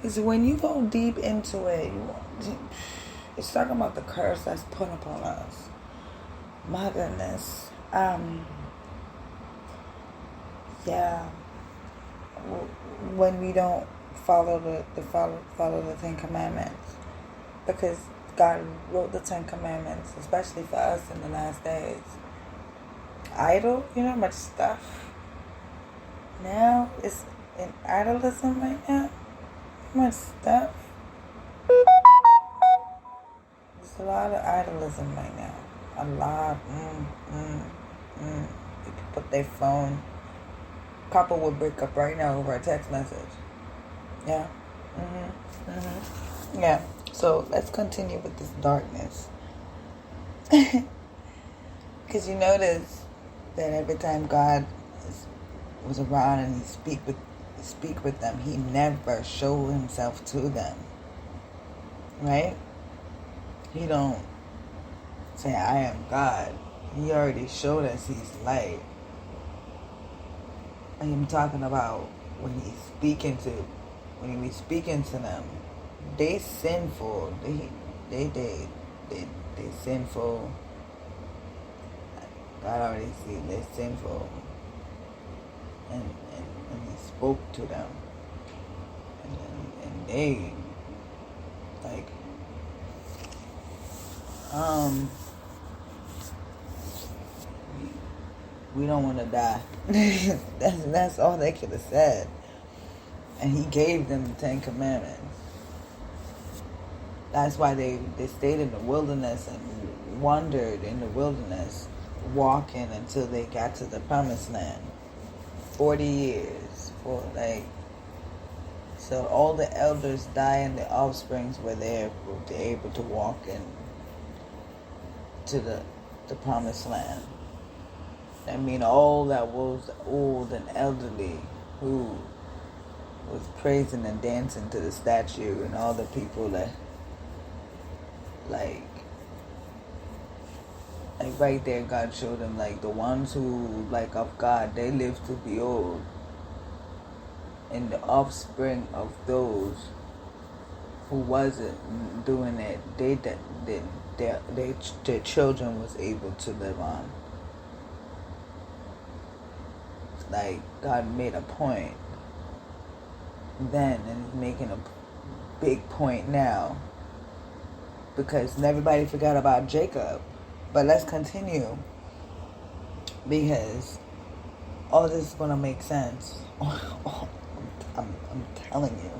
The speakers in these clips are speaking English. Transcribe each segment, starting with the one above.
is when you go deep into it, it's talking about the curse that's put upon us. My goodness. Yeah. When we don't follow the Ten Commandments, because God wrote the Ten Commandments, especially for us in the last days. Idol, you know how much stuff now is in idolism right now? How much stuff? There's a lot of idolism right now. A lot. People put their phone. Couple would break up right now over a text message. Yeah. Yeah. So let's continue with this darkness. Because you notice that every time God was around and he speak with them, he never showed himself to them. Right? He don't say, I am God. He already showed us he's light. I'm talking about when he be speaking to them, they sinful. They sinful. God already see they're sinful. And he spoke to them. And they like we don't want to die. that's all they could have said. And he gave them the Ten Commandments. That's why they stayed in the wilderness and wandered in the wilderness, walking until they got to the promised land. 40 years. So all the elders died and the offsprings were there, able to walk in to the promised land. I mean, all that was old and elderly who was praising and dancing to the statue, and all the people that, like right there, God showed them, like, the ones who, like, of God, they live to be old. And the offspring of those who wasn't doing it, their children was able to live on. Like, God made a point then and is making a big point now, because everybody forgot about Jacob. But let's continue, because all this is going to make sense. I'm telling you.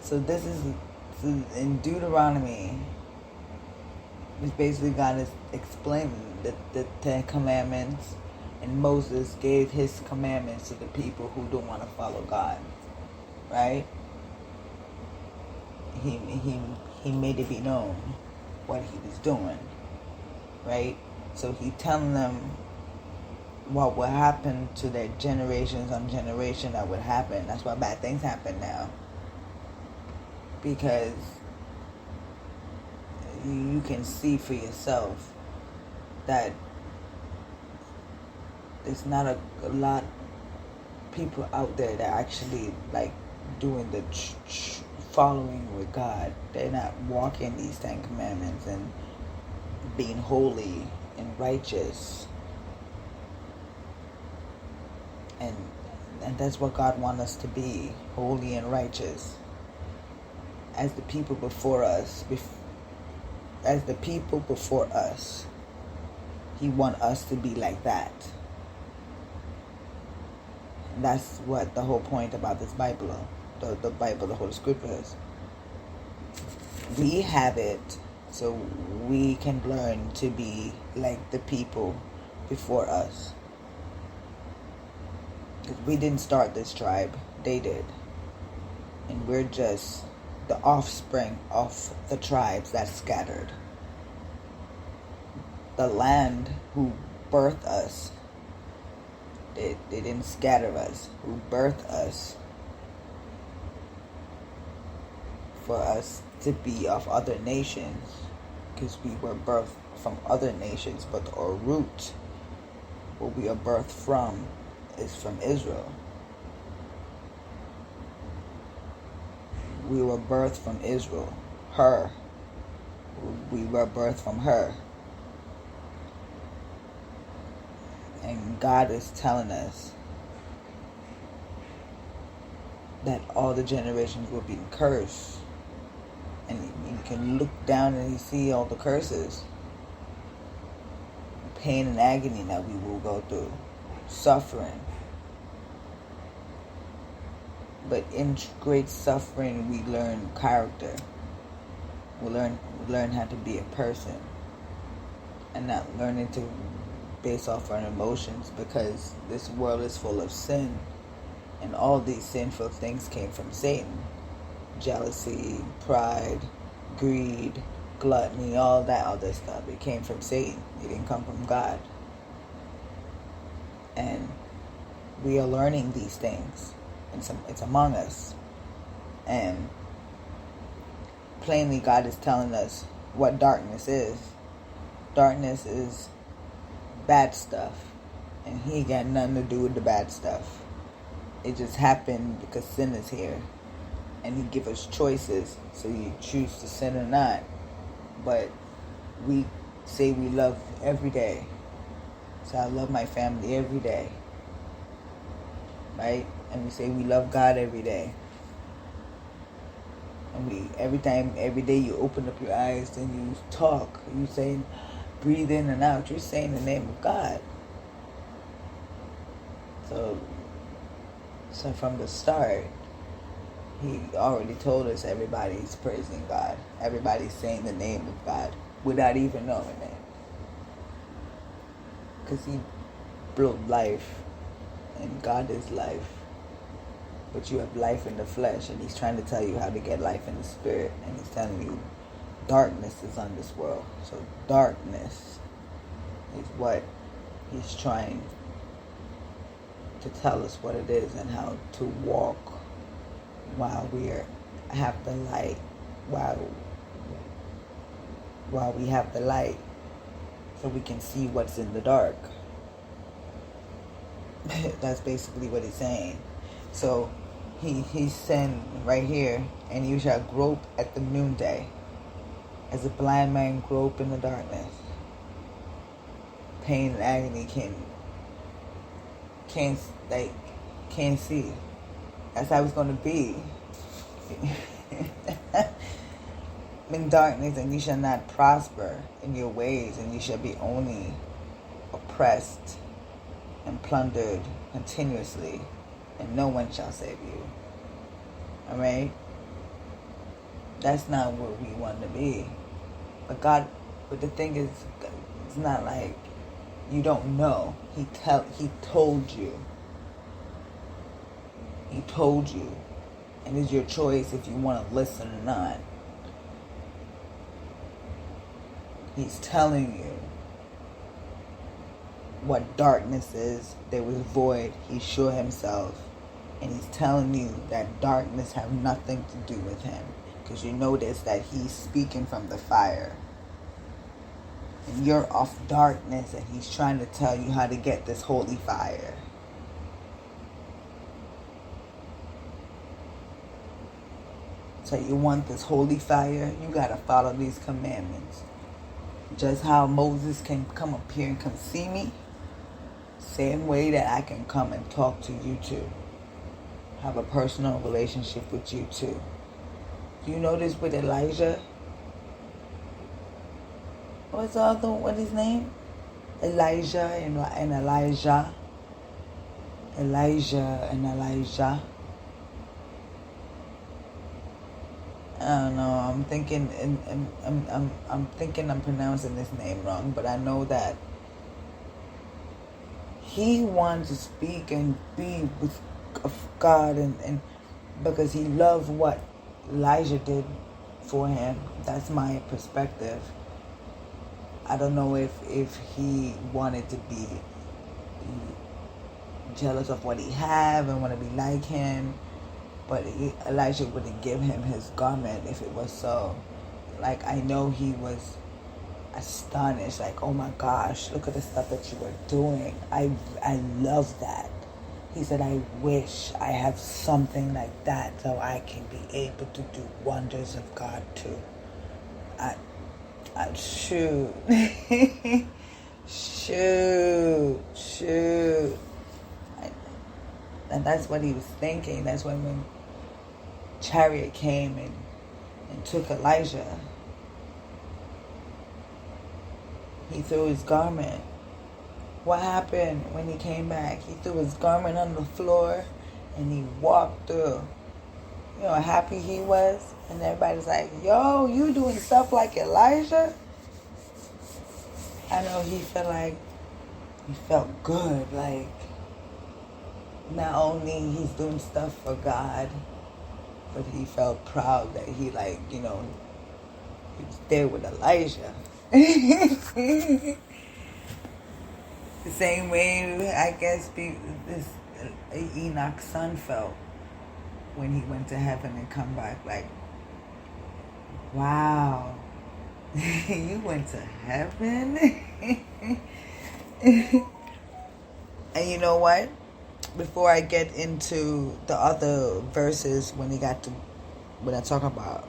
So this is in Deuteronomy. It's basically God is explaining the Ten Commandments, and Moses gave his commandments to the people who don't want to follow God. Right? He made it be known what he was doing. Right? So he telling them what would happen to their generations on generation that would happen. That's why bad things happen now. Because you can see for yourself that there's not a lot of people out there that actually like doing the following with God. They're not walking these Ten Commandments and being holy and righteous. And that's what God wants us to be, holy and righteous. As the people before us, He wants us to be like that. And that's what the whole point about this Bible, the Bible, the Holy Scriptures. We have it so we can learn to be like the people before us. Because we didn't start this tribe, they did. And we're just the offspring of the tribes that scattered. The land who birthed us, they didn't scatter us, who birthed us for us to be of other nations, because we were birthed from other nations, but our root, where we are birthed from, is from Israel. We were birthed from Israel. Her. We were birthed from her. And God is telling us that all the generations will be cursed. And you can look down and you see all the curses. Pain and agony that we will go through. Suffering. But in great suffering, we learn character. We learn how to be a person. And not learning to base off our emotions, because this world is full of sin. And all these sinful things came from Satan. Jealousy, pride, greed, gluttony, all that other stuff. It came from Satan. It didn't come from God. And we are learning these things. It's among us. And plainly God is telling us what darkness is. Darkness is bad stuff. And he got nothing to do with the bad stuff. It just happened because sin is here. And he gives us choices, so you choose to sin or not. But we say we love every day. So I love my family every day. Right? And we say we love God every day. And every day you open up your eyes and you talk, you say, breathe in and out, you're saying the name of God. So from the start, he already told us everybody's praising God. Everybody's saying the name of God without even knowing it. Because he built life, and God is life. But you have life in the flesh, and he's trying to tell you how to get life in the spirit. And he's telling you darkness is on this world. So darkness is what he's trying to tell us what it is and how to walk while have the light, while we have the light, so we can see what's in the dark. That's basically what he's saying. So he's saying right here, and you shall grope at the noonday, as a blind man grope in the darkness. Pain and agony can't see. That's how it's going to be. In darkness, and you shall not prosper in your ways, and you shall be only oppressed and plundered continuously, and no one shall save you. Alright? That's not where we want to be. But the thing is, it's not like you don't know. He told you. He told you. And it's your choice if you want to listen or not. He's telling you what darkness is. There was void. He showed himself. And he's telling you that darkness have nothing to do with him. Because you notice that he's speaking from the fire. And you're of darkness, and he's trying to tell you how to get this holy fire. So you want this holy fire, you got to follow these commandments. Just how Moses can come up here and come see me, same way that I can come and talk to you too. Have a personal relationship with you too. You notice with Elijah? What's his name? Elijah and Elijah. Elijah and Elijah. I don't know. I'm thinking I'm pronouncing this name wrong, but I know that he wanted to speak and be with God, and because he loved what Elijah did for him. That's my perspective. I don't know if he wanted to be jealous of what he had and want to be like him. But Elijah wouldn't give him his garment if it was so. Like, I know he was astonished. Like, oh my gosh, look at the stuff that you were doing. I love that. He said, I wish I have something like that so I can be able to do wonders of God too. Shoot. shoot. And that's what he was thinking. That's when chariot came and took Elijah. He threw his garment. What happened when he came back? He threw his garment on the floor and he walked through. You know how happy he was? And everybody's like, yo, you doing stuff like Elijah? I know he felt good. Like, not only he's doing stuff for God, but he felt proud that he was there with Elijah. The same way, I guess, this Enoch's son felt when he went to heaven and come back. Like, wow, you went to heaven? And you know what? Before I get into the other verses, when I talk about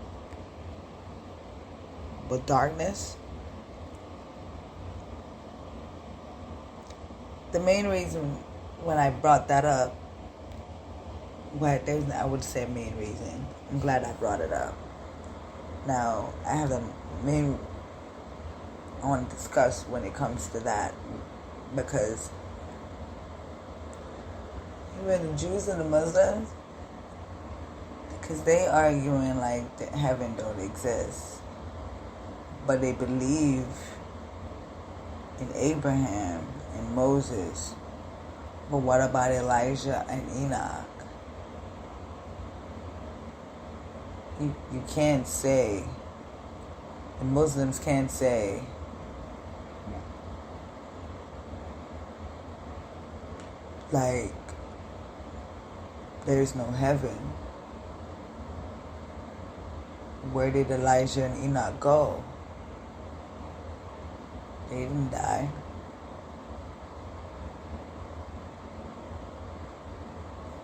darkness, the main reason when I brought that up, I would say main reason. I'm glad I brought it up. Now, I have the main I want to discuss when it comes to that, because even the Jews and the Muslims, because they arguing like that heaven don't exist, but they believe in Abraham and Moses. But what about Elijah and Enoch? You can't say, the Muslims can't say like there's no heaven. Where did Elijah and Enoch go? They didn't die.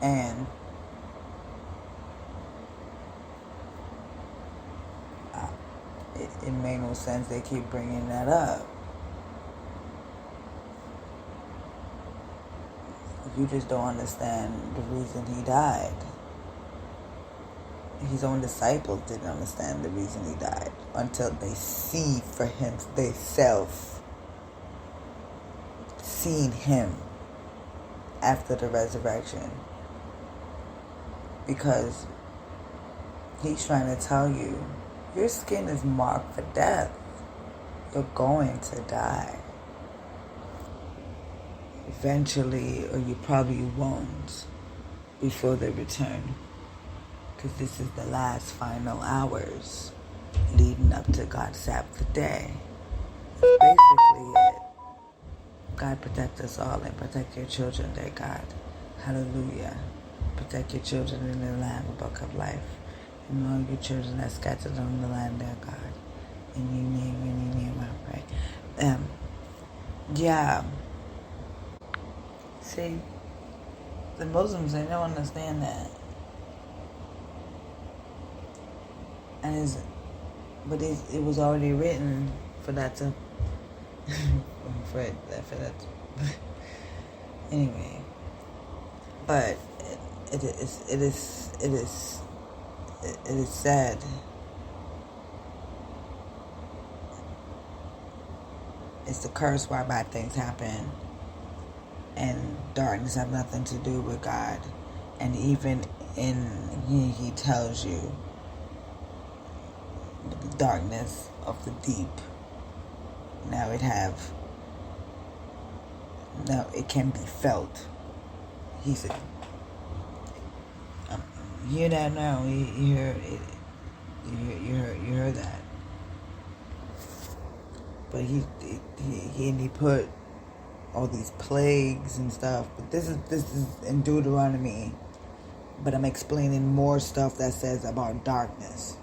And it made no sense they keep bringing that up. You just don't understand the reason he died. His own disciples didn't understand the reason he died until they see for him themselves, seeing him after the resurrection. Because he's trying to tell you, your skin is marked for death. You're going to die. Eventually, or you probably won't before they return. Because this is the last final hours leading up to God's Sabbath day. That's basically it. God protect us all and protect your children, dear God. Hallelujah. Protect your children in the Lamb book of life. And all your children that scattered on the land, dear God. In your name, I pray. Yeah. See, the Muslims, they don't understand that. And it was already written for that to, for that to, anyway. But it is sad. It's the curse why bad things happen. And darkness have nothing to do with God. And even he tells you the darkness of the deep. Now it can be felt. He said, you hear that now? You hear it? You heard that? But he put all these plagues and stuff. But this is in Deuteronomy. But I'm explaining more stuff that says about darkness.